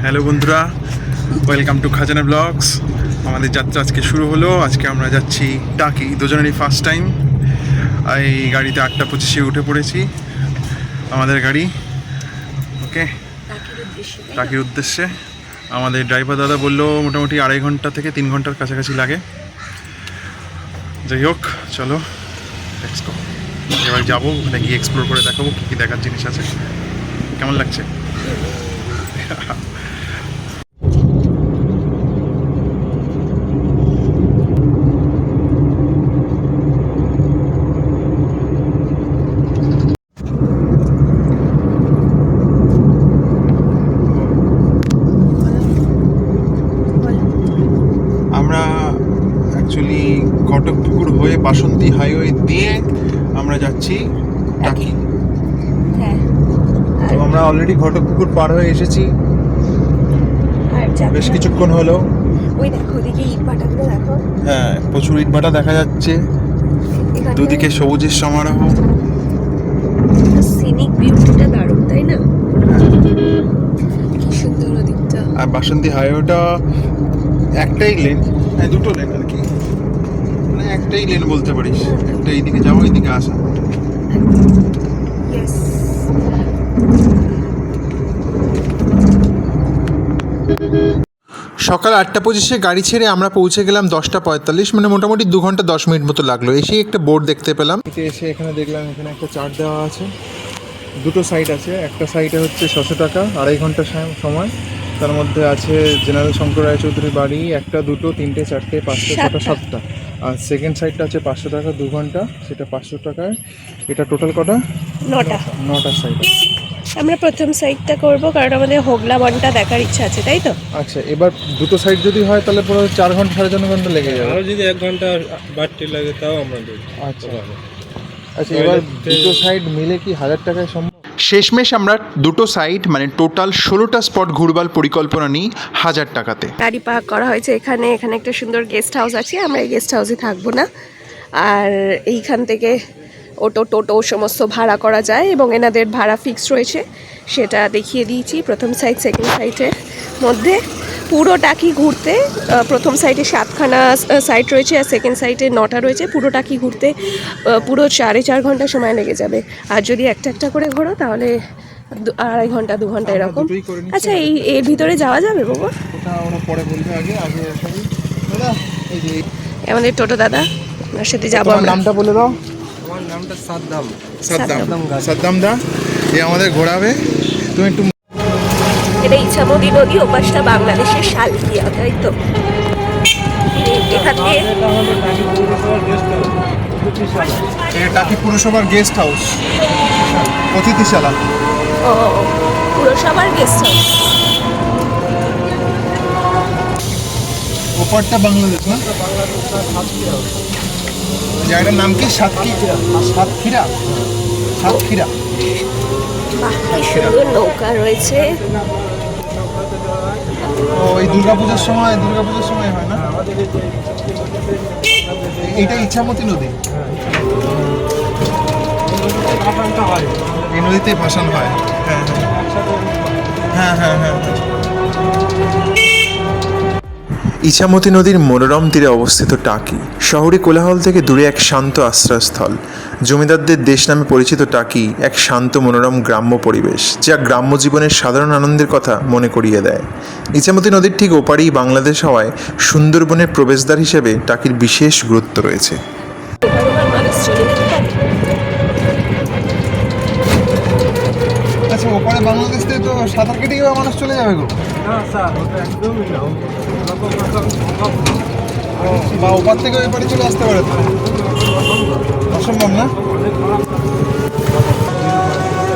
Hello বন্ধুরা, welcome to খাজানা blogs. আমাদের যাত্রা আজকে শুরু হলো। আজকে আমরা যাচ্ছি টাকি, দুজনেরই ফার্স্ট টাইম। এই গাড়িতে 8:25 উঠে পড়েছি, আমাদের গাড়ি। ওকে, টাকির উদ্দেশ্যে। আমাদের ড্রাইভার দাদা বললো মোটামুটি 2.5 ঘন্টা থেকে 3 ঘন্টার কাছাকাছি লাগে। যাই হোক, চলো লেটস গো। এবার যাবো, ওখানে গিয়ে এক্সপ্লোর করে দেখাবো কী কী দেখার জিনিস আছে। কেমন লাগছে? আমরা অ্যাকচুয়ালি ঘটকপুকুর হয়ে বাসন্তী হাইওয়ে দিয়ে আমরা যাচ্ছি টাকি। তো আমরা অলরেডি ঘটকপুকুর পার হয়ে এসেছি, বেশ কিছুক্ষণ হলো। ওই দেখো, ওদিকে ইটভাটাগুলো দেখো। হ্যাঁ, প্রচুর ইটভাটা দেখা যাচ্ছে, দুদিকে সবুজের সমারোহ। সিনিক বিউটিটা দারুণ, তাই না? কি সুন্দর ওদিকটা। আর বাসন্তী হাইওয়েটা একটাই লেন, হ্যাঁ দুটো লেন আর কি, মানে একটাই লেন বলতে পারিস। একটা এইদিকে যাবো, এইদিকে আসা। ইয়েস। সকাল 8:25 গাড়ি ছেড়ে আমরা পৌঁছে গেলাম 10:45, মানে মোটামুটি 2 ঘন্টা 10 মিনিট মতো লাগলো। এসেই একটা বোর্ড দেখতে পেলাম। এসে এখানে দেখলাম এখানে একটা চার্ট দেওয়া আছে, দুটো সাইট আছে। একটা সাইটে হচ্ছে 600 টাকা, 2.5 ঘন্টা সময়। তার মধ্যে আছে জেনারেল শঙ্কর রায়চৌধুরী বাড়ি, 1, 2, 3, 4, 5, 6, 7টা। আর সেকেন্ড সাইডটা আছে 500 টাকা 2 ঘন্টা, সেটা 500 টাকায়। এটা টোটাল কটা? 9টা সাইড। আমরা প্রথম সাইডটা করব, কারণ আমাদের হোগলা বনটা দেখার ইচ্ছা আছে, তাই তো? আচ্ছা, এবার দুটো সাইড যদি হয় তাহলে পুরো 4 ঘন্টা 4.5 ঘন্টা লেগে যাবে। আরও যদি 1 ঘন্টা বাড়তি লাগে তাও আমরা দেব। আচ্ছা আচ্ছা, এবার দুটো সাইড মিলে কি 1000 টাকায় সম্ভব? শেষমেশ আমরা দুটো সাইট মানে টোটাল 16টা স্পট ঘুরবার পরিকল্পনা নিই 1000 টাকাতে। গাড়ি পার্ক করা হয়েছে এখানে। এখানে একটা সুন্দর গেস্ট হাউস আছে, আমরা এই গেস্ট হাউসে থাকবো না। আর এইখান থেকে টোটো সমস্ত ভাড়া করা যায়, এবং এনাদের ভাড়া ফিক্স রয়েছে, সেটা দেখিয়ে দিয়েছি। প্রথম সাইড সেকেন্ড সাইডের মধ্যে পুরো টাকি ঘুরতে প্রথম সাইডে 7খানা সাইট রয়েছে, আর সেকেন্ড সাইডে 9টা রয়েছে। পুরো টাকি ঘুরতে পুরো 4.5 ঘন্টা সময় লেগে যাবে। আর যদি একটা করে ঘোরো তাহলে 2.5 ঘন্টা 2 ঘন্টা এরকম। আচ্ছা, এর ভিতরে যাওয়া যাবে বাবা? ওরা পরে বলবে, আগে দাদা এই যে আমাদের টোটো দাদা, ওনার সাথে যাবো তোমার আমরা। নামটা বলে দাও। আমার নামটা সাদ্দাম। সাদ্দাম দা, এ আমাদের ঘোরাবে। তুমি একটু এটা ইছামতি নদী, ওপাশটা বাংলাদেশের শালকিয়া, তাই তো? এখান থেকে টাকি পুরসভার গেস্ট হাউস, অতিথিশালা। ও, পুরসভার গেস্ট হাউস। ওপারটা বাংলাদেশ না? জায়গাটার নাম কি? সাতক্ষীরা। বাহ, কি সুন্দর নৌকা রয়েছে। ও, এই দুর্গাপূজার সময় হয় না? এইটা ইছামতি নদী, এই নদীতে ভাসান হয়। হ্যাঁ হ্যাঁ হ্যাঁ হ্যাঁ। ইছামতি নদীর মনোরম তীরে অবস্থিত টাকি শহরে কোলাহল থেকে দূরে এক শান্ত আশ্রয়স্থল। জমিদারদের দেশ নামে পরিচিত টাকি এক শান্ত মনোরম গ্রাম্য পরিবেশ, যা গ্রাম্য জীবনের সাধারণ আনন্দের কথা মনে করিয়ে দেয়। ইছামতি নদীর ঠিক ওপারেই বাংলাদেশ হওয়ায় সুন্দরবনের প্রবেশদ্বার হিসেবে টাকির বিশেষ গুরুত্ব রয়েছে। আচ্ছা, ওপারে বাংলাদেশ থেকে তো সাঁতার কেটে গিয়ে মানুষ চলে যাবে গো? না স্যার, ওটা একদমই না। বা ওপার থেকে ওই পারে চলে আসতে পারে তো? অসম্ভব না?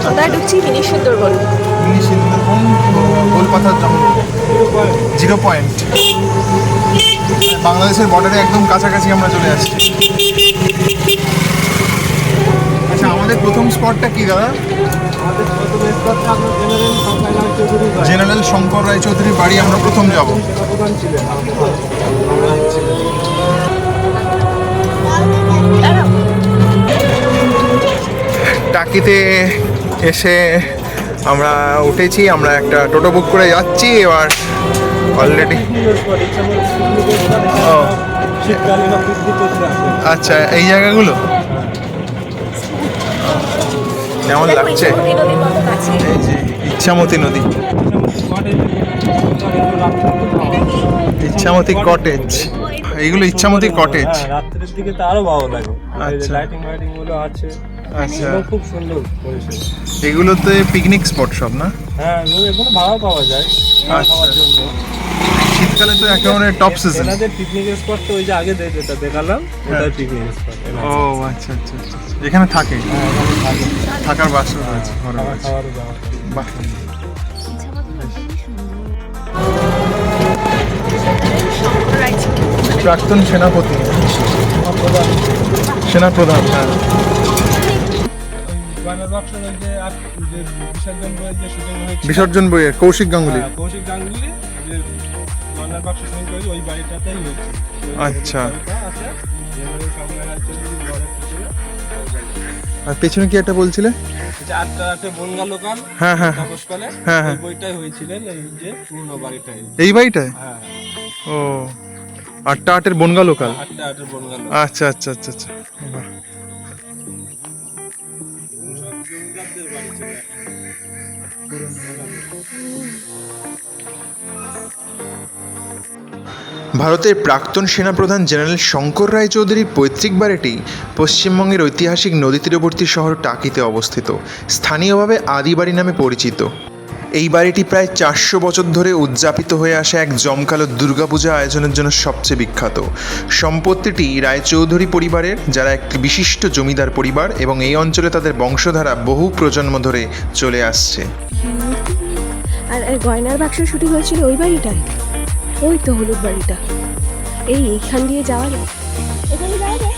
আমরা ঢুকছি মিনি সুন্দরবন। মিনি সুন্দরবন, গোলপাথার জঙ্গল, 0 পয়েন্ট। বাংলাদেশের বর্ডারে একদম কাছাকাছি আমরা চলে আসছি। আচ্ছা, আমাদের প্রথম স্পটটা কি দাদা? জেনারেল শঙ্কর রায়চৌধুরীর বাড়ি আমরা প্রথম যাব। টাকিতে এসে আমরা উঠেছি, আমরা একটা টোটো বুক করে যাচ্ছি এবার অলরেডি। ও শীতকালীন পিকনিক করতে আসে। আচ্ছা, এই জায়গাগুলো কেমন লাগছে? এই যে ইচ্ছামতি নদী, ইচ্ছামতি কটেজ, এইগুলো ইচ্ছামতি কটেজ। হ্যাঁ, রাত্রের দিকে তো আরো ভালো লাগে। আচ্ছা। লাইটিং ফাইটিং গুলো আছে, আচ্ছা, এগুলো খুব সুন্দর পরিষেবা। এগুলোতে পিকনিক স্পট সব না? হ্যাঁ, এগুলো ভাড়া পাওয়া যায় খাওয়া আচ্ছা। খাওয়ার জন্য। শীতকালে তো একেবারে টপ সিজন। এনাদের পিকনিক স্পট তো ওই যে আগে যেটা দেখালাম, ওটাই পিকনিক স্পট। ও আচ্ছা আচ্ছা আচ্ছা, এখানে থাকে, থাকে থাকার বাসা রয়েছে, ঘর খাওয়া রয়েছে। খাওয়ারও ব্যবস্থা। বাহ, প্রাক্তন সেনাপতি, সেনাপ্রধান। হ্যাঁ, গানের বক্সের ওই যে যে বিসর্জন বইয়ের যে শুটিং হয়েছে, বিসর্জন বইয়ের কৌশিক গাঙ্গুলি। কৌশিক গাঙ্গুলি যে গানের বক্সের শুটিং করেছে ওই বাড়িটাতেই হয়েছে। আচ্ছা। বাড়িটা আছে, যেখানে সামনে আছে ঘরের পিছনে। আর পেছনে কি একটা বলছিলে? এই যে আটটা রাতে বনগা লোকাল, হ্যাঁ হ্যাঁ তপসপালে, হ্যাঁ, হ্যাঁ। ওই বইটাই হয়েছিলেন এই যে পুরনো বাড়িটাই। এই বাড়িটায়? হ্যাঁ, ও, 8/8 বনগা লোকাল। আটটা রাতে বনগা লোকাল। আচ্ছা আচ্ছা আচ্ছা আচ্ছা, বাহ। জমিদারদের বাড়ি ছিল। ভারতের প্রাক্তন সেনাপ্রধান জেনারেল শঙ্কর রায়চৌধুরীর পৈতৃক বাড়িটি পশ্চিমবঙ্গের ঐতিহাসিক নদী তীরবর্তী শহর টাকিতে অবস্থিত, স্থানীয়ভাবে আদিবাড়ি নামে পরিচিত। এই বাড়িটি প্রায় 400 বছর ধরে উদযাপিত হয়ে আসা এক জমকালো দুর্গাপূজা আয়োজনের জন্য সবচেয়ে বিখ্যাত। সম্পত্তিটি রায়চৌধুরী পরিবারের, যারা একটি বিশিষ্ট জমিদার পরিবার, এবং এই অঞ্চলে তাদের বংশধারা বহু প্রজন্ম ধরে চলে আসছে। আর গয়নার বাক্স শুটিং হয়েছিল ওই বাড়িটায়, ওই তো হলুদ বাড়িটা। এইখান দিয়ে যাওয়া যায়, এখানে যাওয়া যায়।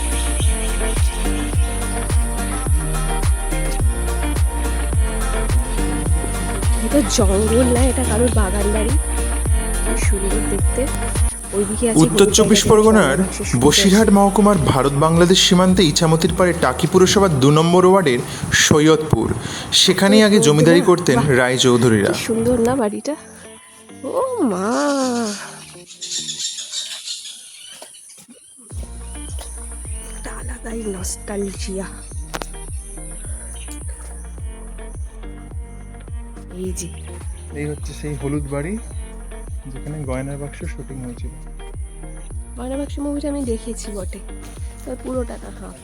এটা জঙ্গল না, এটা কারোর বাগান বাড়ি, কি সুন্দর দেখতে। ওইদিকে আছে উত্তর 24 পরগনার বসিরহাট মহকুমার ভারত বাংলাদেশ সীমান্তে ইছামতির পাড়ে টাকি পুরসভার 2 নম্বর ওয়ার্ডের সৈয়দপুর, সেখানেই আগে জমিদারি করতেন রায়চৌধুরীরা। কি সুন্দর না বাড়িটা, ও মা। একটা আলাদাই নস্টালজিয়া। এই যে এই হচ্ছে সেই হলুদ বাড়ি যেখানে গয়নার বাক্স শুটিং হয়েছিল। গয়না বাক্স মুভিটা আমি দেখেছি বটে, তবে পুরোটা না। হ্যাঁ,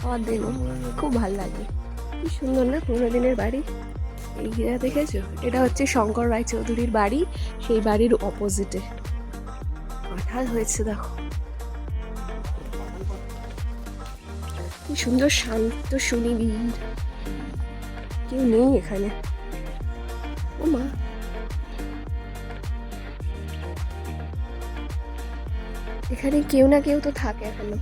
আবার দেখো, খুব ভালো লাগে। কি সুন্দর না পুরোনো দিনের বাড়ি। এই ঘিরা দেখেছো, এটা হচ্ছে শঙ্কর রায়চৌধুরীর বাড়ি, সেই বাড়ির অপোজিটে কাঁঠাল হয়েছে দেখো। কি সুন্দর শান্ত সুনিবিড়, কেউ নেই এখানে। ও মা, এখানে কেউ না কেউ তো থাকে এখনো,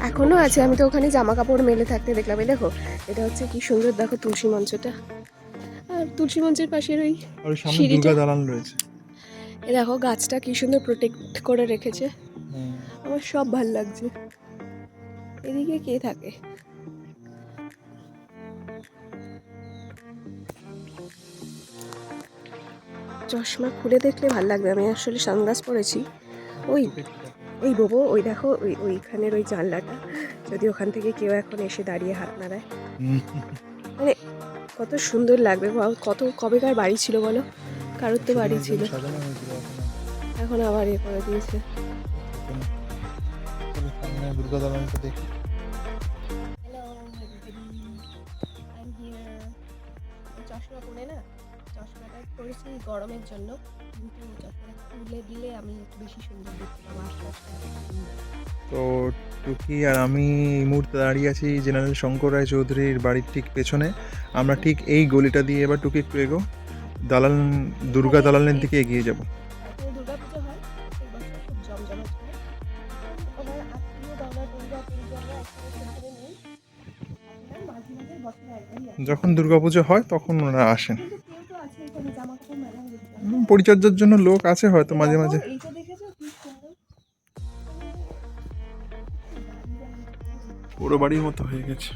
এখনো আছে। আমি তো ওখানে জামা কাপড় মেলে থাকতে দেখলাম। এই দেখো, এটা হচ্ছে কি সুন্দর, দেখো তুলসী মঞ্চটা, আর তুলসী মঞ্চের পাশের ওই আর ওই সামনে সিঁড়িটা। দুর্গা দালান রয়েছে। এ দেখো গাছটা কি সুন্দর প্রোটেক্ট করে রেখেছে, আমার সব ভাল লাগছে। এদিকে কে থাকে? চশমা খুলে দেখলে ভাল লাগবে, আমি আসলে সানগ্লাস পরেছি। ওই ওই বাবু, ওই দেখো ওইখানের ওই জানলাটা, যদি ওখান থেকে কেউ এখন এসে দাঁড়িয়ে হাত নাড়ায়, মানে কত সুন্দর লাগবে। কত কবেকার বাড়ি ছিল বলো, কারোর তো বাড়ি ছিল, এখন আবার এ করে দিয়েছে। দুর্গা দালানটা দেখি। চশমা পরে না, চশমাটা পরেছি গরমের জন্য, কিন্তু চশমাটা খুলে দিলে আমি একটু বেশি সুন্দর দেখতে পাবো আশপাশটা। তো টুকি আর আমি এই মুহূর্তে দাঁড়িয়ে আছি জেনারেল শঙ্কর রায়চৌধুরীর বাড়ির ঠিক পেছনে। আমরা ঠিক এই গলিটা দিয়ে এবার টুকি একটু এগো, দালান, দুর্গা দালানের দিকে এগিয়ে যাব। এখানে দুর্গাপুজো হয় প্রত্যেক বছর, খুব জমজমাট হয়। ওনার আত্মীয় দলার পরিবাররা একসাথে নেই, মাঝে মাঝে বছরে একবারই আসে। যখন দুর্গাপুজো হয় তখন ওনারা আসেন। কিন্তু কেউ তো আছে এখানে জামা কাপড় মেলা হচ্ছে। পরিচর্যার জন্য লোক আছে হয়তো মাঝে মাঝে। এইটা দেখেছো কি সুন্দর, পুরো বাড়ির মতো হয়ে গেছে।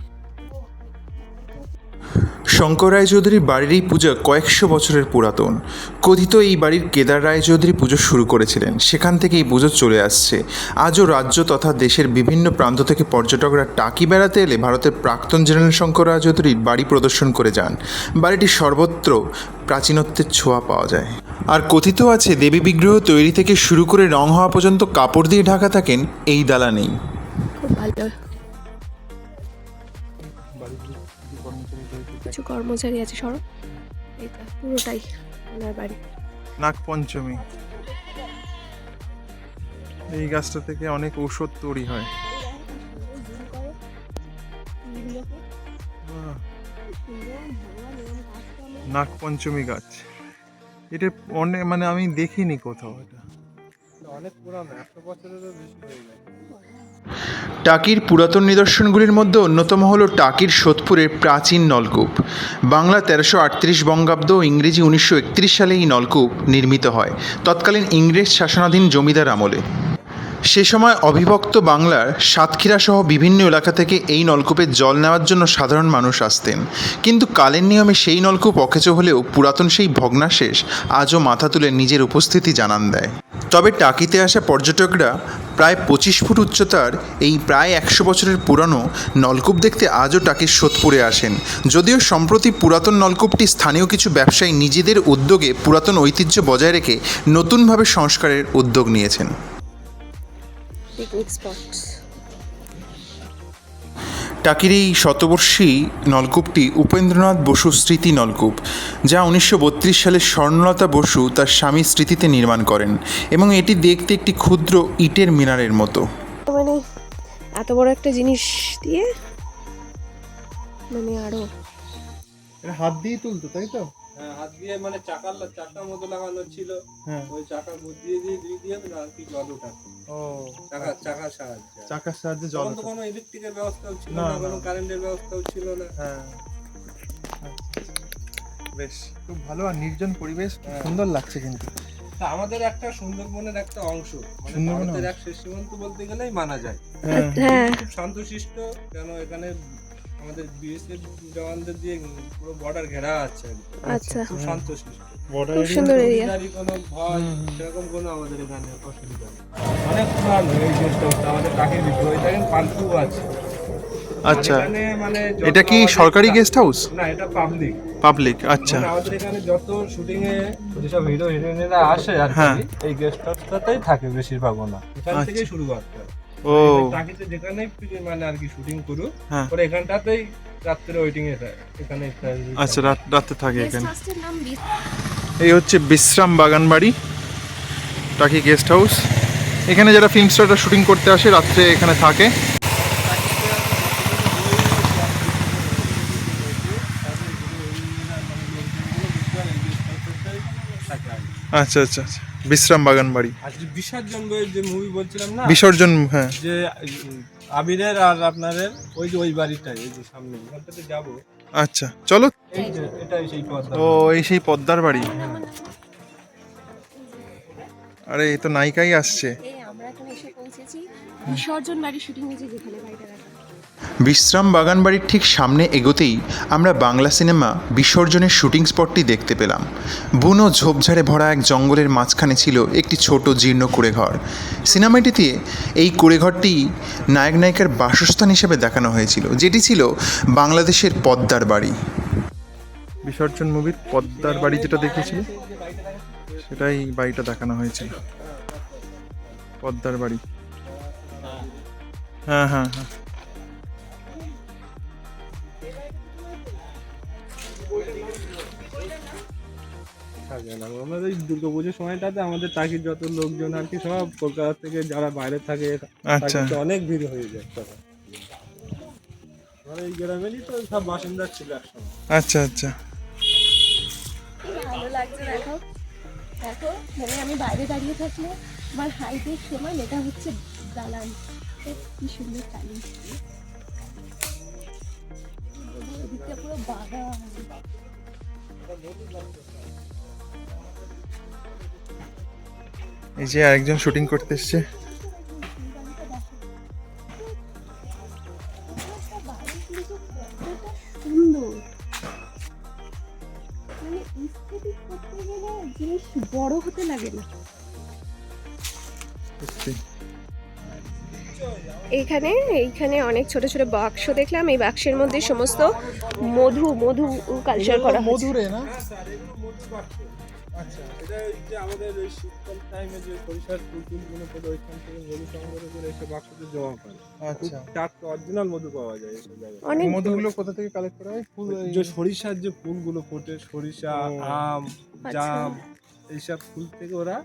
শঙ্কর রায়চৌধুরীর বাড়ির এই পূজা কয়েকশো বছরের পুরাতন। কথিত এই বাড়ির কেদার রায়চৌধুরী পুজো শুরু করেছিলেন, সেখান থেকে এই পুজো চলে আসছে। আজও রাজ্য তথা দেশের বিভিন্ন প্রান্ত থেকে পর্যটকরা টাকি বেড়াতে এলে ভারতের প্রাক্তন জেনারেল শঙ্কর রায়চৌধুরীর বাড়ি প্রদর্শন করে যান। বাড়িটির সর্বত্র প্রাচীনত্বের ছোঁয়া পাওয়া যায়। আর কথিত আছে দেবী বিগ্রহ তৈরি থেকে শুরু করে রং হওয়া পর্যন্ত কাপড় দিয়ে ঢাকা থাকেন এই দালানেই। খুব ভালো। কিছু কর্মচারী আছে, সড়ক এটা পুরোটাই ওনার বাড়ি। নাগপঞ্চমী, এই গাছটা থেকে অনেক ঔষধ তৈরি হয়। নাগপঞ্চমী গাছ, এটা অনেক মানে আমি দেখিনি কোথাও। এটা অনেক পুরানো, 100 বছরেরও বেশি হয়ে গেছে। টাকির পুরাতন নিদর্শনগুলির মধ্যে অন্যতম হল টাকির সোদপুরের প্রাচীন নলকূপ। বাংলা 1338 বঙ্গাব্দ ও ইংরেজি 1931 সালে এই নলকূপ নির্মিত হয়, তৎকালীন ইংরেজ শাসনাধীন জমিদার আমলে। সে সময় অবিভক্ত বাংলার সাতক্ষীরা সহ বিভিন্ন এলাকা থেকে এই নলকূপে জল নেওয়ার জন্য সাধারণ মানুষ আসতেন। কিন্তু কালের নিয়মে সেই নলকূপ অকেচো হলেও পুরাতন সেই ভগ্নাশেষ আজও মাথা তুলে নিজের উপস্থিতি জানান দেয়। তবে টাকিতে আসা পর্যটকরা প্রায় 25 ফুট উচ্চতার এই প্রায় 100 বছরের পুরানো নলকূপ দেখতে আজও টাকির সোদপুরে আসেন। যদিও সম্প্রতি পুরাতন নলকূপটি স্থানীয় কিছু ব্যবসায়ী নিজেদের উদ্যোগে পুরাতন ঐতিহ্য বজায় রেখে নতুনভাবে সংস্কারের উদ্যোগ নিয়েছেন। Picnic spot. টাকির এই শতবর্ষী নলকূপটি উপেন্দ্রনাথ বসু স্মৃতি নলকূপ, যা 1932 সালে স্বর্ণলতা বসু তার স্বামীর স্মৃতিতে নির্মাণ করেন এবং এটি দেখতে একটি ক্ষুদ্র ইটের মিনারের মতো। মানে এত বড় একটা জিনিস দিয়ে মানে আরো এটা হাত দিয়ে তুলতো, তাই তো? হ্যাঁ, হাত দিয়ে মানে চাকার মতো লাগানো ছিল। হ্যাঁ, ওই চাকার মধ্যে দিয়ে আর কি জল ওঠাতো। ও চাকার সাহায্যে। চাকার সাহায্যে জল তখন তো কোনো ইলেকট্রিকের ব্যবস্থাও ছিল না, না, না। কোনো কারেন্টের ব্যবস্থাও ছিল না। হ্যাঁ, বেশ খুব ভালো আর নির্জন পরিবেশ, খুব সুন্দর লাগছে কিন্তু। তা আমাদের একটা সুন্দরবনের একটা অংশ, মানে সুন্দরবনের ভারতের এক শেষ সীমান্ত বলতে গেলেই মানা যায়। হ্যাঁ, হ্যাঁ খুব শান্তশিষ্ট, কেন এখানে আমাদের বিএসএফ জওয়ানদের দিয়ে পুরো বর্ডার ঘেরা আছে। আচ্ছা, খুব শান্তশিষ্ট, বর্ডার খুব সুন্দর এরিয়া। জমিদারি কোনো ভয় সেরকম কোনো আমাদের এখানে অসুবিধা নেই। অনেক পুরানো এই গেস্ট হাউসটা, আমাদের টাকির ভিতরে দেখেন পালকু আছে। আচ্ছা, এখানে মানে যত এটা কি আমাদের- সরকারি গেস্ট হাউস? না, এটা পাবলিক। পাবলিক, আচ্ছা। মানে আমাদের এখানে যত শুটিং এ যেসব হিরো হিরোইনেরা আসে আর হ্যাঁ। কি, এই গেস্ট হাউসটাতেই থাকে বেশিরভাগ। না এখান আচ্ছা। থেকেই শুরু করতে হয়। ও টাকিতে যেখানেই মানে আর কি শুটিং করুক, হ্যাঁ, পরে এখানটাতেই রাত্রে ওয়েটিং এ এখানে আচ্ছা, রাতে থাকে গেস্ট এখানে। হাউসের নাম এই হচ্ছে বিশ্রাম বাগান বাড়ি, টাকি গেস্ট হাউস। এখানে যারা ফিল্ম স্টাররা শুটিং করতে আসে রাত্রে এখানে থাকে। আচ্ছা আচ্ছা আচ্ছা, বিশ্রাম বাগান বাড়ি। আর যে বিসর্জন বইয়ের যে মুভি বলছিলাম না, বিসর্জন, হ্যাঁ, যে আবিরের আর আপনাদের ওই যে ওই বাড়িটাই, এই যে সামনে ওখানটাতে যাবো। আচ্ছা চলো। এই যে এটাই সেই পথ। ও এই সেই পদ্মার বাড়ি। আরে এই তো নায়িকাই আসছে। এই আমরা এখন এসে পৌঁছেছি বিসর্জন বাড়ি শুটিং হয়েছে যেখানে বাড়িটা রাখা। বিশ্রাম বাগান বাড়ির ঠিক সামনে এগোতেই আমরা বাংলা সিনেমা বিসর্জনের শুটিং স্পটটি দেখতে পেলাম। বুনো ঝোপঝাড়ে ভরা এক জঙ্গলের মাঝখানে ছিল একটি ছোট জীর্ণ কুঁড়েঘর। সিনেমাটিতে এই কুঁড়েঘরটি নায়ক নায়িকার বাসস্থান হিসেবে দেখানো হয়েছিল, যেটি ছিল বাংলাদেশের পদ্মার বাড়ি। বিসর্জন মুভির পদ্মার বাড়ি যেটা দেখেছিল সেটাই বাড়িটা দেখানো হয়েছিল, পদ্মার বাড়ি। হ্যাঁ হ্যাঁ হ্যাঁ, থাকে না। আমাদের এই দুর্গাপুজোর সময়টাতে আমাদের টাকির যত লোকজন আর কি সব কলকাতা থেকে যারা বাইরে থাকে, আচ্ছা। টাকিতে অনেক ভিড় হয়ে যায় তখন। আমার এই গ্রামেরই তো সব বাসিন্দা ছিল একসময়। আচ্ছা আচ্ছা। ভালো লাগছে, দেখো দেখো, মানে আমি বাইরে দাঁড়িয়ে থাকলে আমার হাইটের সমান এটা হচ্ছে দালান। কি সুন্দর টালি, এদিকটা পুরো বাগান। এই যে আরেকজন শুটিং করতে এসছে। কিন্তু কতটা সুন্দর, মানে স্থিতি করতে গেলে জিনিস বড় হতে লাগে না। এইখানে অনেক ছোট ছোট বাক্স দেখলাম, এই বাক্সের মধ্যে সমস্ত মধু কালচার করা হচ্ছে। মধুরে না? আচ্ছা, এটা যে আমাদের ওই শীতকাল টাইমে যে সরিষার ফুলগুলো পড়ে ওইখান থেকে মধু সংগ্রহ করে এসে বাক্সতে জমা করে। আচ্ছা, টাটকা অরিজিনাল মধু পাওয়া যায় এই জায়গায়। অনেক মধুগুলো কোথা থেকে কালেক্ট করা হয়? ফুল যে সরিষার যে ফুলগুলো ফোটে, সরিষা, আম, জাম, এইসব ফুল থেকে ওরা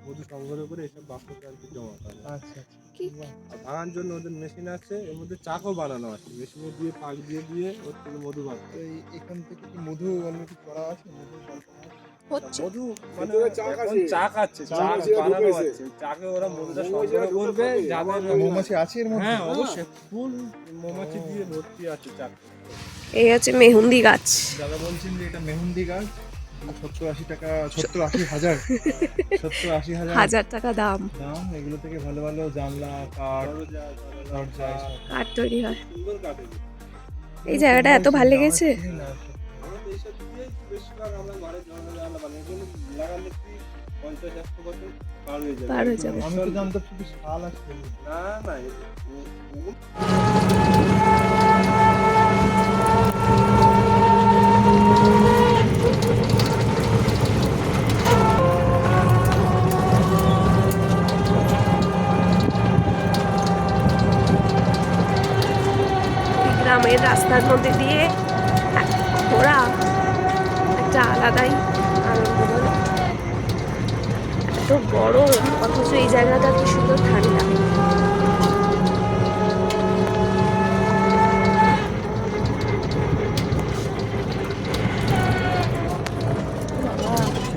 মধু সংগ্রহ করে এইসব বাক্সতে আর কি জমা করে। আচ্ছা, কি আর ভাঙার জন্য ওদের মেশিন আছে, এর মধ্যে চাকও বানানো আছে, মেশিনে দিয়ে পাক দিয়ে ওর থেকে মধু বার করে। এখান থেকে কি মধু অলরেডি করা আছে? মধু হচ্ছে মধু মানে এখন চাক আছে, চাক বানানো আছে, চাকে ওরা মধুটা সংগ্রহ করবে। যাদের মৌমাছি আছে এর মধ্যে? হ্যাঁ অবশ্যই, ফুল মৌমাছি দিয়ে ভর্তি আছে চাক। এই হচ্ছে মেহেন্দি গাছ। দাদা বলছেন যে এটা মেহেন্দি গাছ, 70-80 টাকা, 70-80 হাজার হাজার টাকা দাম। দাম। এগুলো থেকে ভালো ভালো জানলা, কাঠ, দরজা কাঠ তৈরি হয়। সুন্দর কাটে। এই জায়গাটা এত ভালো লেগেছে। আমরা তো এইসব দিয়েই বেশিরভাগ আমরা ঘরে জানলা বানাই। এগুলো লাগালে কি 50-100 বছর পার হয়ে যাবে। পার হয়ে যাবে। আমি তো জানতাম শুধু শাল আসছে। না না, গ্রামের রাস্তার মধ্যে দিয়ে ঘোরা একটা আলাদাই আনন্দ বলো। এত বড় অথচ এই জায়গাটা কি সুন্দর ঠান্ডা।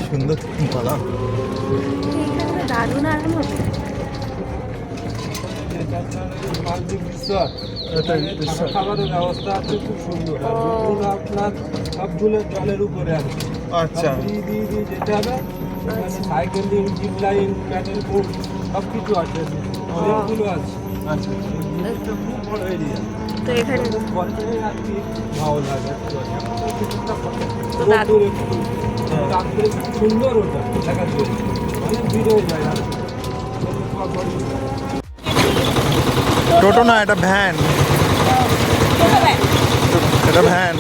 সুন্দর পালা। এইখানে দারুণ আরাম হবে। খাবারের ব্যবস্থা আছে খুব সুন্দর। আর দুধগুলো আপনার সবগুলো জলের উপরে আছে। আচ্ছা, দিয়ে যেতে হবে। সাইকেল দিয়ে জিপ লাইন, প্যাডেল বোট সব কিছু আছে, অনেকগুলো আছে। আচ্ছা, এটা খুব বড় এরিয়া। তো এখানে বলতে আর কি ভালো লাগে। তো দারুণ। রাত্রে খুব সুন্দর ওটা দেখার জন্য, অনেক ভিড় হয়ে যায় রাত্রে। টোটো না, এটা ভ্যান। এটা ভ্যান,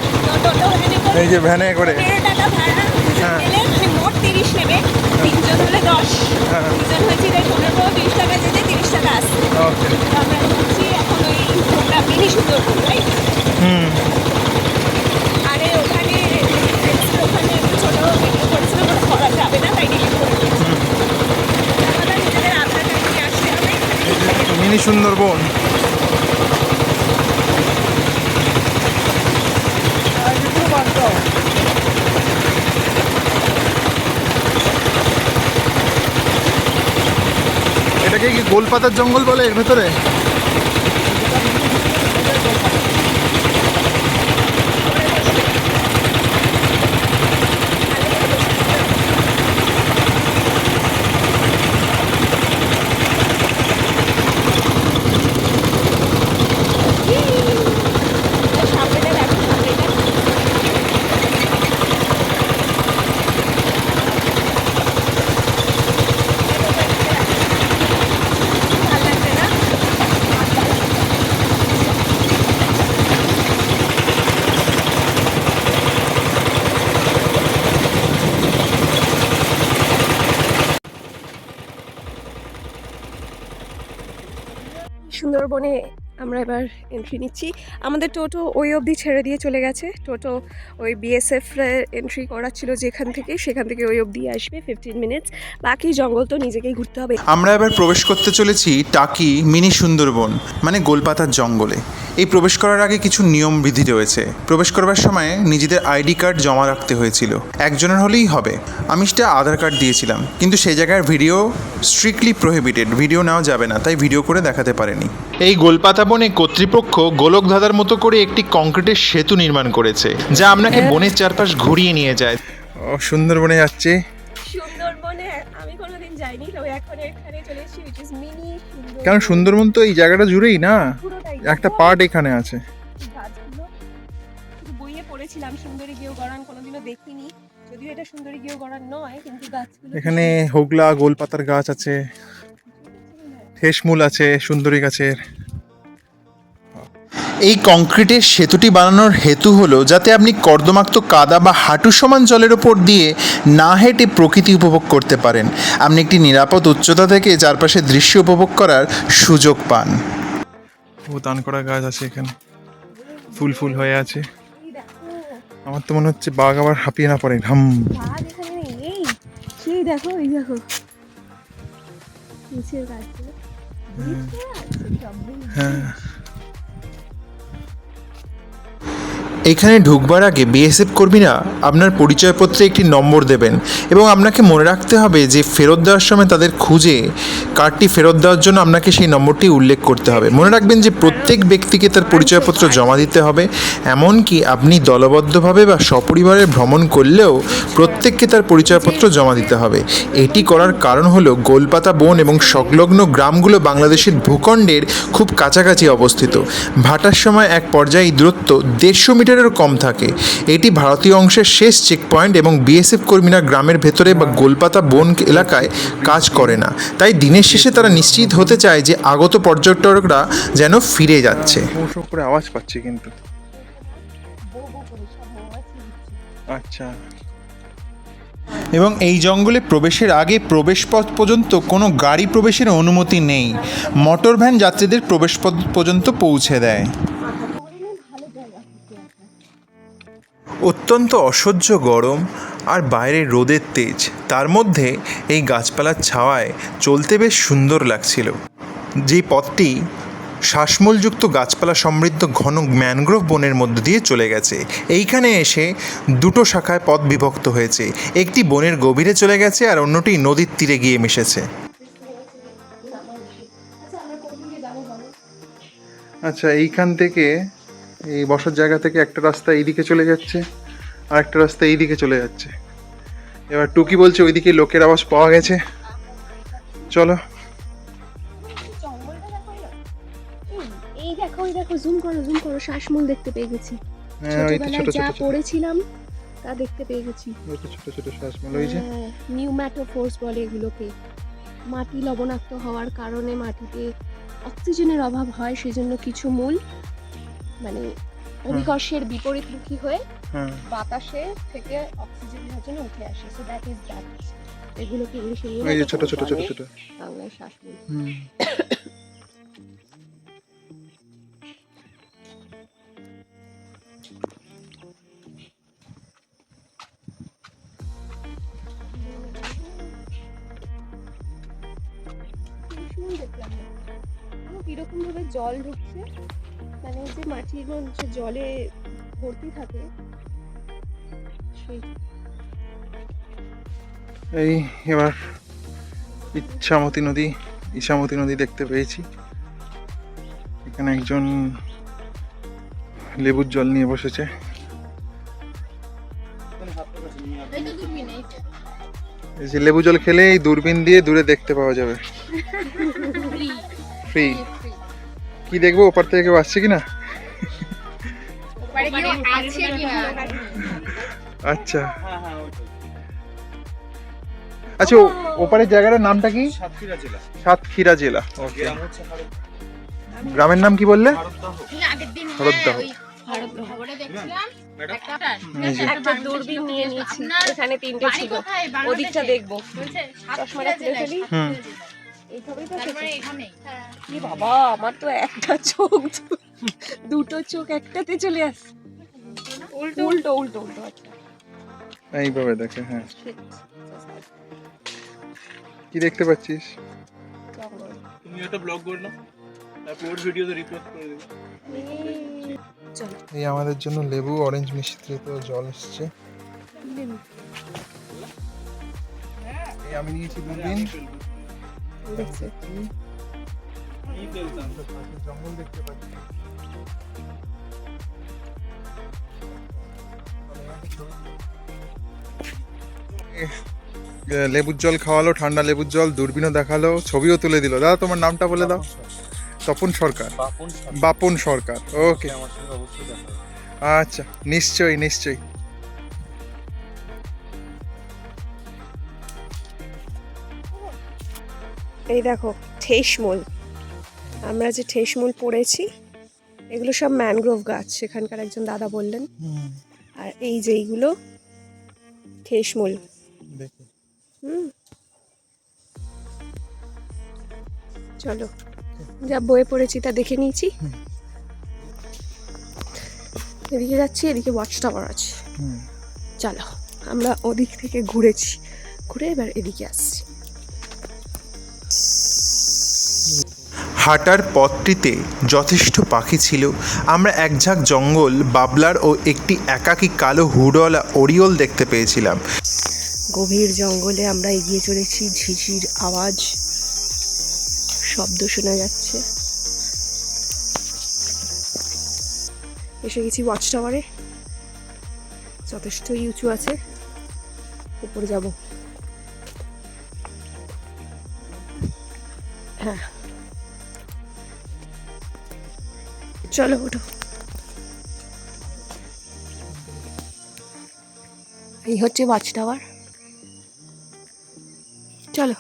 এই যে ভ্যানে করে। হ্যাঁ। মোট 30 নেবে, 3 জন হলে 10, হ্যাঁ। 2 জন হয়েছে 15-20 টাকা যেতে 30 টাকা আসছে। ওকে। আমরা ঘুরছি এখন ওই প্রোগ্রাম মিনি সুন্দরবন, রাইট? আরে ওখানে একটু ছোট ভিডিও করেছিলাম, ওটা করা যাবে না, তাই ডিলিট করে দিয়েছি। আমাদের নিজেদের আধার কার্ড নিয়ে আসতে হবে। মিনি সুন্দরবন। এটাকে কি গোলপাতার জঙ্গল বলে এর ভেতরে? সামনেটা দেখো, সামনেটা ভালো লাগছে না? সুন্দরবনে আমরা এবার এন্ট্রি নিচ্ছি। আমাদের টোটো ওই অবধি ছেড়ে দিয়ে চলে গেছে। টোটো ওই বিএসএফ এন্ট্রি করা ছিল যেখান থেকে, সেখান থেকে ওই অবধি আসবে 15 মিনিটস। বাকি জঙ্গল তো নিজেকেই ঘুরতে হবে। আমরা এবার প্রবেশ করতে চলেছি টাকি মিনি সুন্দরবন মানে গোলপাতার জঙ্গলে। এই প্রবেশ করার আগে কিছু নিয়ম বিধি রয়েছে। প্রবেশ করবার সময় নিজেদের আইডি কার্ড জমা রাখতে হয়েছিল, একজনের হলেই হবে। আমি সেটা আধার কার্ড দিয়েছিলাম, কিন্তু সেই জায়গার ভিডিও স্ট্রিক্টলি প্রহিবিটেড, ভিডিও নেওয়া যাবে না, তাই ভিডিও করে দেখাতে পারেনি। এই গোলপাতা বনে কর্তৃপক্ষ গোলক ধাঁধার মতো করে একটি কংক্রিটের সেতু নির্মাণ করেছে, যা আপনাকে বনের চারপাশ ঘুরিয়ে নিয়ে যায়। সুন্দরবনে যাচ্ছে। সুন্দরবনে আমি কোনোদিন যাইনি, তবে এখন এখানে চলে এসেছি, which is মিনি সুন্দরবন। কারণ সুন্দরবন তো এই জায়গাটা জুড়েই না, পুরোটাই একটা পার্ট এখানে আছে। গাছগুলো শুনেছিলাম সুন্দরী গেওগড়ান, কোনোদিনও দেখিনি। যদিও এটা সুন্দরী গেওগড়ান নয়, কিন্তু গাছগুলো এখানে হোগলা গোলপাতার গাছ আছে, ঠেসমূল আছে সুন্দরী গাছের। এই কংক্রিটের সেতুটি বানানোর হেতু হলো যাতে আপনি কর্দমাক্ত কাদা বা হাঁটু সমান জলের ওপর দিয়ে না হেঁটে প্রকৃতি উপভোগ করতে পারেন। আপনি একটি নিরাপদ উচ্চতা থেকে চারপাশের দৃশ্য উপভোগ করার সুযোগ পান। ও দান করা গাছ আছে এখানে, ফুল ফুল হয়ে আছে। এই দেখো আমার তো মনে হচ্ছে বাঘ আবার হাঁপিয়ে না পড়ে। ঘাম। গাছ এখানে নেই। এই সেই দেখো, এই দেখো নিচের গাছগুলো বৃক্ষ আছে, সবই। হ্যাঁ, এখানে ঢুকবার আগে বিএসএফ কর্মীরা আপনার পরিচয়পত্রে একটি নম্বর দেবেন এবং আপনাকে মনে রাখতে হবে যে ফেরত দেওয়ার সময় তাদের খুঁজে কার্ডটি ফেরত দেওয়ার জন্য আপনাকে সেই নম্বরটি উল্লেখ করতে হবে। মনে রাখবেন যে প্রত্যেক ব্যক্তিকে তার পরিচয়পত্র জমা দিতে হবে, এমনকি আপনি দলবদ্ধভাবে বা সপরিবারে ভ্রমণ করলেও প্রত্যেককে তার পরিচয়পত্র জমা দিতে হবে। এটি করার কারণ হলো গোলপাতা বন এবং সংলগ্ন গ্রামগুলো বাংলাদেশের ভূখণ্ডের খুব কাছাকাছি অবস্থিত। ভাটার সময় এক পর্যায়ে দূরত্ব 150 মিটারেরও কম থাকে। এটি ভারতীয় অংশের শেষ চেকপয়েন্ট এবং বিএসএফ কর্মীরা গ্রামের ভেতরে বা গোলপাতা বন এলাকায় কাজ করে না, তাই দিনের শেষে তারা নিশ্চিত হতে চায় যে আগত পর্যটকরা যেন ফিরে যাচ্ছে। শো করে আওয়াজ পাচ্ছি কিন্তু। আচ্ছা, এবং এই জঙ্গলে প্রবেশের আগে প্রবেশপথ পর্যন্ত কোনো গাড়ি প্রবেশের অনুমতি নেই। মোটর ভ্যান যাত্রীদের প্রবেশপথ পর্যন্ত পৌঁছে দেয়। অত্যন্ত অসহ্য গরম আর বাইরে রোদের তেজ, তার মধ্যে এই গাছপালার ছাওয়ায় চলতে বেশ সুন্দর লাগছিল। যেই পথটি শ্বাসমূলযুক্ত গাছপালা সমৃদ্ধ ঘন ম্যানগ্রোভ বনের মধ্য দিয়ে চলে গেছে। এইখানে এসে দুটো শাখায় পথ বিভক্ত হয়েছে, একটি বনের গভীরে চলে গেছে আর অন্যটি নদীর তীরে গিয়ে মিশেছে। আচ্ছা, এইখান থেকে এই বসার জায়গা থেকে একটা রাস্তা এইদিকে চলে যাচ্ছে আর একটা রাস্তা এইদিকে চলে যাচ্ছে। এবার টুকি বলছে ওইদিকে লোকের আওয়াজ পাওয়া গেছে। চলো। এই দেখো, এই দেখো, জুম করো, জুম করো, শ্বাসমূল দেখতে পেয়ে গেছি। হ্যাঁ, ওই তো ছোট ছোটবেলায় ছোট যা ছোট পড়েছিলাম তা দেখতে পেয়ে গেছি। ওই তো ছোট ছোট শ্বাসমূল, ওই যে। নিউম্যাটোফোর্স বলে এগুলোকে। মাটি লবণাক্ত হওয়ার কারণে মাটিতে অক্সিজেনের অভাব হয়, সেজন্য কিছু মূল মানে অভিকর্ষের বিপরীতমুখী হয়ে হ্যাঁ, বাতাসে থেকে অক্সিজেনের জন্য উঠে আসে। So that is that. এগুলোকে ইংলিশে ওই যে ছোট ছোট ছোট ছোট। বাংলায় শ্বাসমূল। হুম। দেখলাম কিরকম ভাবে জল ঢুকছে, মানে যে মাটির মধ্যে জলে ভর্তি থাকে সেই। এই এবার ইছামতি নদী দেখতে পেয়েছি। এখানে একজন লেবুর জল নিয়ে বসেছে। এই যে লেবু জল খেলে এই দূরবীন দিয়ে দূরে দেখতে পাওয়া যাবে। ফ্রি। কি দেখবো ওপার থেকে কেউ আসছে কিনা? আচ্ছা আচ্ছা, ওপারের জায়গাটার নামটা কি? সাতক্ষীরা জেলা। ওকে, গ্রামের নাম কি বললে? হরদদাহ। একটা দূরবীন নিয়ে নিয়েছি, এখানে তিনটে ছিল, ওদিকটা দেখবো। চশমাটা খুলে ফেলি। এইভাবেই তো কি বাবা, আমার তো একটা চোখ দুটো চোখ একটাতে চলে আসছে। উল্টো উল্টো উল্টো উল্টো। আচ্ছা, এইভাবে দেখে। হ্যাঁ, কি দেখতে পাচ্ছিস? তুমি একটা ব্লগ করে নাও, তারপর ভিডিওতে রিপোর্ট করে দেব। এই আমাদের জন্য লেবু অরেঞ্জ মিশ্রিত জল এসছে। এই আমি নিয়েছি দূরবীন। জঙ্গল দেখতে পাচ্ছি। লেবুর জল খাওয়ালো, ঠান্ডা লেবুর জল, দূরবীনও দেখালো, ছবিও তুলে দিল। দাদা তোমার নামটা বলে দাও। তপন সরকার। বাপন সরকার। ওকে, আচ্ছা, নিশ্চয়ই নিশ্চয়ই। এই দেখো ঠেসমূল, আমরা যে ঠেসমূল পড়েছি এগুলো সব ম্যানগ্রোভ গাছ, সেখানকার একজন দাদা বললেন। আর এই যে এইগুলো ঠেসমূল। দেখো চলো যা বইয়ে পড়েছি তা দেখে নিয়েছি। এদিকে যাচ্ছি, এদিকে ওয়াচ টাওয়ার আছে। চলো আমরা ওদিক থেকে ঘুরেছি, ঘুরে এবার এদিকে আসছি। হাঁটার পথটিতে যথেষ্ট পাখি ছিল। আমরা এক ঝাঁক জঙ্গল বাবলার ও একটি একাকী কালো হুডওয়ালা ওরিওল দেখতে পেয়েছিলাম। গভীর জঙ্গলে আমরা এগিয়ে চলেছি, ঝিঝির আওয়াজ, শব্দ শোনা যাচ্ছে। এসে গেছি ওয়াচ টাওয়ারে, যথেষ্টই উঁচু আছে, উপরে যাব। হ্যাঁ চলো ওঠো। এই হচ্ছে ওয়াচ টাওয়ার, চলো।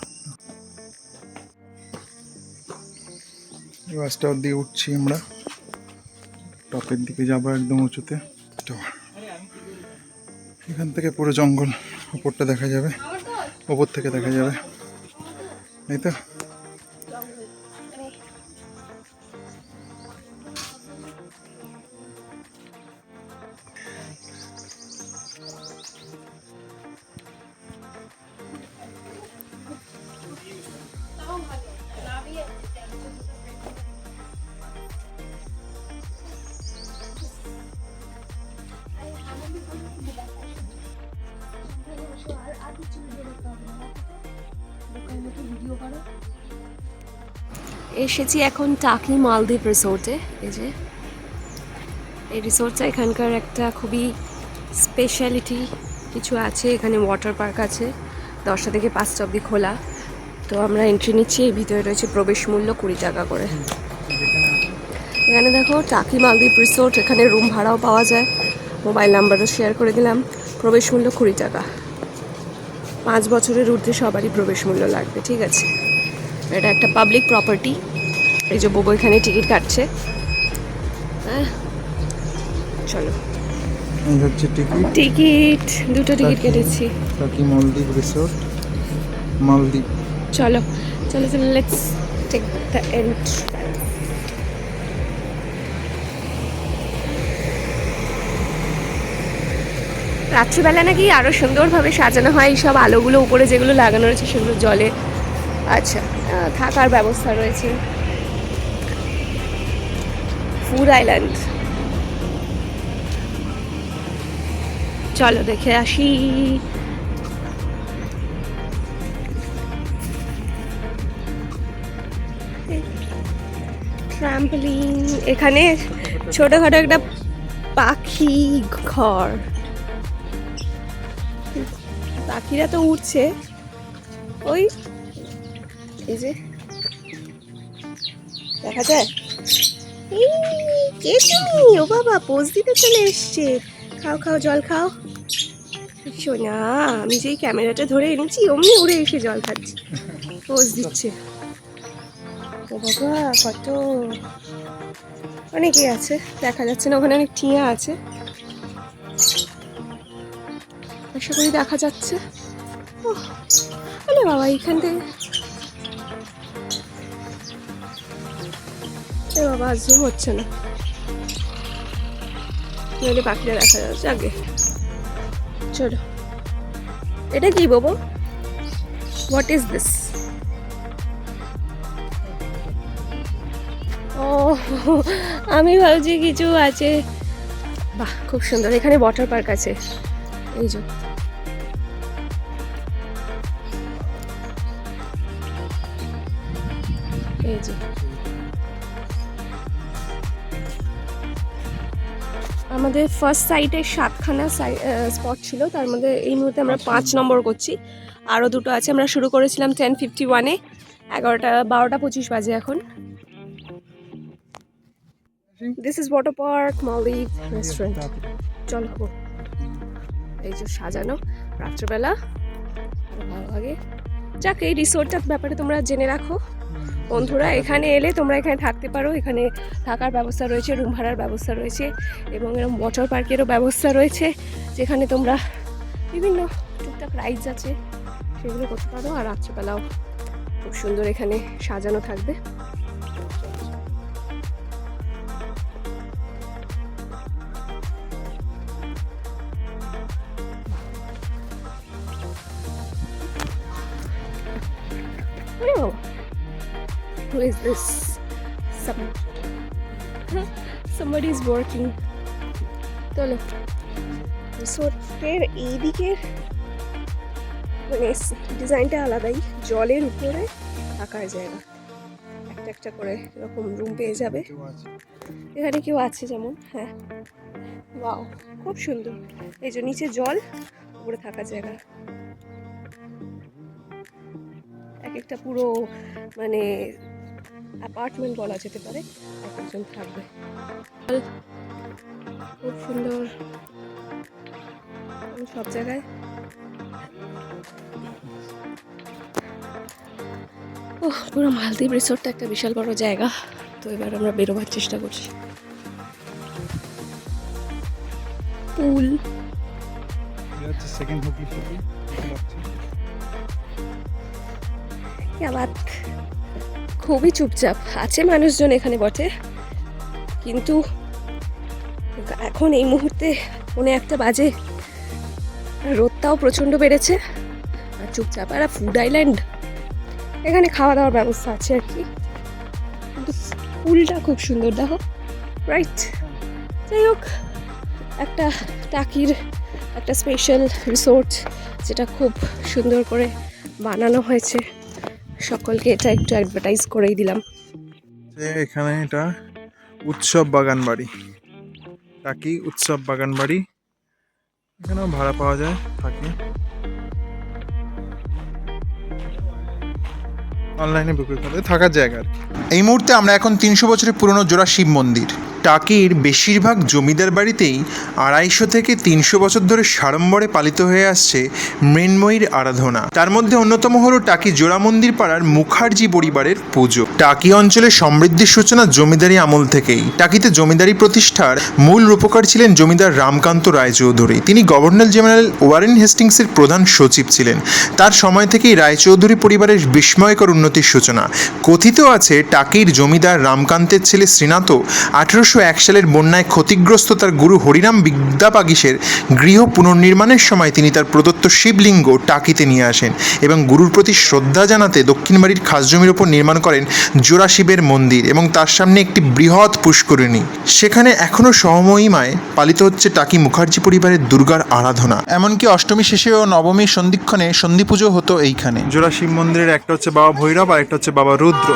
রাস্তা দিয়ে উঠছি আমরা, টপের দিকে যাবো একদম উঁচুতে। এখান থেকে পুরো জঙ্গল উপরটা দেখা যাবে, ওপর থেকে দেখা যাবে, এই তো। এসেছি এখন টাকি মালদ্বীপ রিসোর্টে। এই যে এই রিসোর্টটা এখানকার একটা খুবই স্পেশালিটি কিছু আছে। এখানে ওয়াটার পার্ক আছে, 10টা থেকে 5টা অবধি খোলা। তো আমরা এন্ট্রি নিচ্ছি, এই ভিতরে রয়েছে প্রবেশ মূল্য 20 টাকা করে। এখানে দেখো টাকি মালদ্বীপ রিসোর্ট, এখানে রুম ভাড়াও পাওয়া যায়, মোবাইল নাম্বারও শেয়ার করে দিলাম। প্রবেশ মূল্য 20 টাকা, 5 বছরের ঊর্ধ্বে সবারই প্রবেশ মূল্য লাগবে, ঠিক আছে। এটা একটা পাবলিক প্রপার্টি। এই যে ববু এখানে টিকিট কাটছে। হ্যাঁ চলো, এই হচ্ছে টিকিট, টিকিট 2টো টিকিট কেটেছি। টাকি মালদ্বীপ রিসোর্ট, মালদ্বীপ। চলো চলো চলো, লেটস টেক দ্য এন্ট্রি। রাত্রিবেলা নাকি আরো সুন্দরভাবে সাজানো হয়, সব আলোগুলো উপরে যেগুলো লাগানো রয়েছে সেগুলো জলে। আচ্ছা, থাকার ব্যবস্থা রয়েছে। ফুড আইল্যান্ড, চলো দেখে আসি। ট্রাম্পলিন, এখানে ছোটখাটো একটা পাখি ঘর, পাখিরা তো উঠছে। ওই এই যে দেখা যায়, এই কে তুমি? ও বাবা পোজ দিতে চলে এসছে। খাও খাও, জল খাও। শোনা, আমি যেই ক্যামেরাটা ধরে এনেছি অমনি উড়ে এসে জল খাচ্ছি, পোজ দিচ্ছে। ও বাবা, কত অনেকেই আছে, দেখা যাচ্ছে না। ওখানে অনেক টিয়া আছে, আশা করি দেখা যাচ্ছে। আরে বাবা, এইখান থেকে এ বাবা জুম হচ্ছে না, নইলে পাখিটা দেখা যাচ্ছে আগে। চলো, এটা কি বাবু? What is this? ও, আমি ভাবছি কিছু আছে। বাহ, খুব সুন্দর। এখানে ওয়াটার পার্ক আছে, এই যে। এই যে আমাদের ফার্স্ট সাইটে 7খানা স্পট ছিল, তার মধ্যে এই মুহূর্তে আমরা 5 নম্বর করছি। আরও 2টো আছে। আমরা শুরু করেছিলাম 10:51-এ, 12টা 25 বাজে এখন। দিস ইজ ওয়াটার পার্ক মালদ্বীপ রেস্টুরেন্ট। চল হবো, এই যে সাজানো রাত্রেবেলা, ভালো লাগে। যাক, এই রিসোর্টটার ব্যাপারে তোমরা জেনে রাখো বন্ধুরা। এখানে এলে তোমরা এখানে থাকতে পারো, এখানে থাকার ব্যবস্থা রয়েছে, রুম ভাড়ার ব্যবস্থা রয়েছে এবং এরকম ওয়াটার পার্কেরও ব্যবস্থা রয়েছে, যেখানে তোমরা বিভিন্ন টুকটাক রাইডস আছে সেগুলো করতে পারো। আর রাত্রেবেলাও খুব সুন্দর এখানে সাজানো থাকবে। Oh, who is this? Somebody is working. চলো, রিসোর্টের এইদিকে মানে ডিজাইনটা আলাদাই, জলের উপরে থাকার জায়গা, একটা একটা করে এরকম রুম পেয়ে যাবে। এখানে কেউ আছে যেমন, হ্যাঁ, ওয়াও, খুব সুন্দর। এই যে নিচে জল, উপরে থাকার জায়গা, এক একটা পুরো মানে অ্যাপার্টমেন্ট বলা যেতে পারে, এক একজন থাকবে। খুব সুন্দর সব জায়গায়। পুরো মালদ্বীপ রিসোর্টটা একটা বিশাল বড় জায়গা। তো এবার আমরা বেরোবার চেষ্টা করছি। পুল, সেকেন্ড হোটেল খুবই চুপচাপ আছে মানুষজন এখানে বটে, কিন্তু এখন এই মুহূর্তে 1:01 বাজে, রোদটাও প্রচণ্ড বেড়েছে আর চুপচাপ। আর ফুড আইল্যান্ড, এখানে খাওয়া দাওয়ার ব্যবস্থা আছে আর কি, কিন্তু পুলটা খুব সুন্দর দেখো, রাইট? যাই হোক, একটা টাকির একটা স্পেশাল রিসোর্ট, যেটা খুব সুন্দর করে বানানো হয়েছে। সকলকে এটা একটু অ্যাডভার্টাইজ করেই দিলাম। এখানে এটা উৎসব বাগান বাড়ি, টাকি উৎসব বাগান বাড়ি। এখানেও ভাড়া পাওয়া যায়, থাকে অনলাইনে বুক করে থাকার জায়গা আর কি। এই মুহূর্তে আমরা এখন 300 বছরের পুরনো জোড়া শিব মন্দির। টাকির বেশিরভাগ জমিদার বাড়িতেই 250 থেকে 300 বছর ধরে সাড়ম্বরে পালিত হয়ে আসছে মৃন্ময়ীর আরাধনা। তার মধ্যে অন্যতম হলো টাকি জোড়া মন্দির পাড়ার মুখার্জি পরিবারের পুজো। টাকি অঞ্চলের সমৃদ্ধির সূচনা জমিদারি আমল থেকেই। টাকিতে জমিদারি প্রতিষ্ঠার মূল রূপকার ছিলেন জমিদার রামকান্ত রায়চৌধুরী। তিনি গভর্নর জেনারেল ওয়ারেন হেস্টিংসের প্রধান সচিব ছিলেন। তার সময় থেকেই রায়চৌধুরী পরিবারের বিস্ময়কর উন্নতির সূচনা। কথিত আছে টাকির জমিদার রামকান্তের ছেলে শ্রীনাথ 1801 সালের বন্যায় ক্ষতিগ্রস্ত তার গুরু হরিরাম বিদ্যাপাগীশের গৃহ পুনর্নির্মাণের সময় তিনি তার প্রদত্ত শিবলিঙ্গ টাকিতে নিয়ে আসেন এবং গুরুর প্রতি শ্রদ্ধা জানাতে দক্ষিণ বাড়ির খাস জমির ওপর নির্মাণ করেন জোড়া শিবের মন্দির এবং তার সামনে একটি বৃহৎ পুষ্করিণী। সেখানে এখনও সহমহিমায় পালিত হচ্ছে টাকি মুখার্জি পরিবারের দুর্গার আরাধনা। এমনকি অষ্টমী শেষে ও নবমীর সন্ধিক্ষণে সন্ধি পুজো হতো এইখানে। জোড়া শিব মন্দিরের একটা হচ্ছে বাবা ভৈরব আর একটা হচ্ছে বাবা রুদ্র।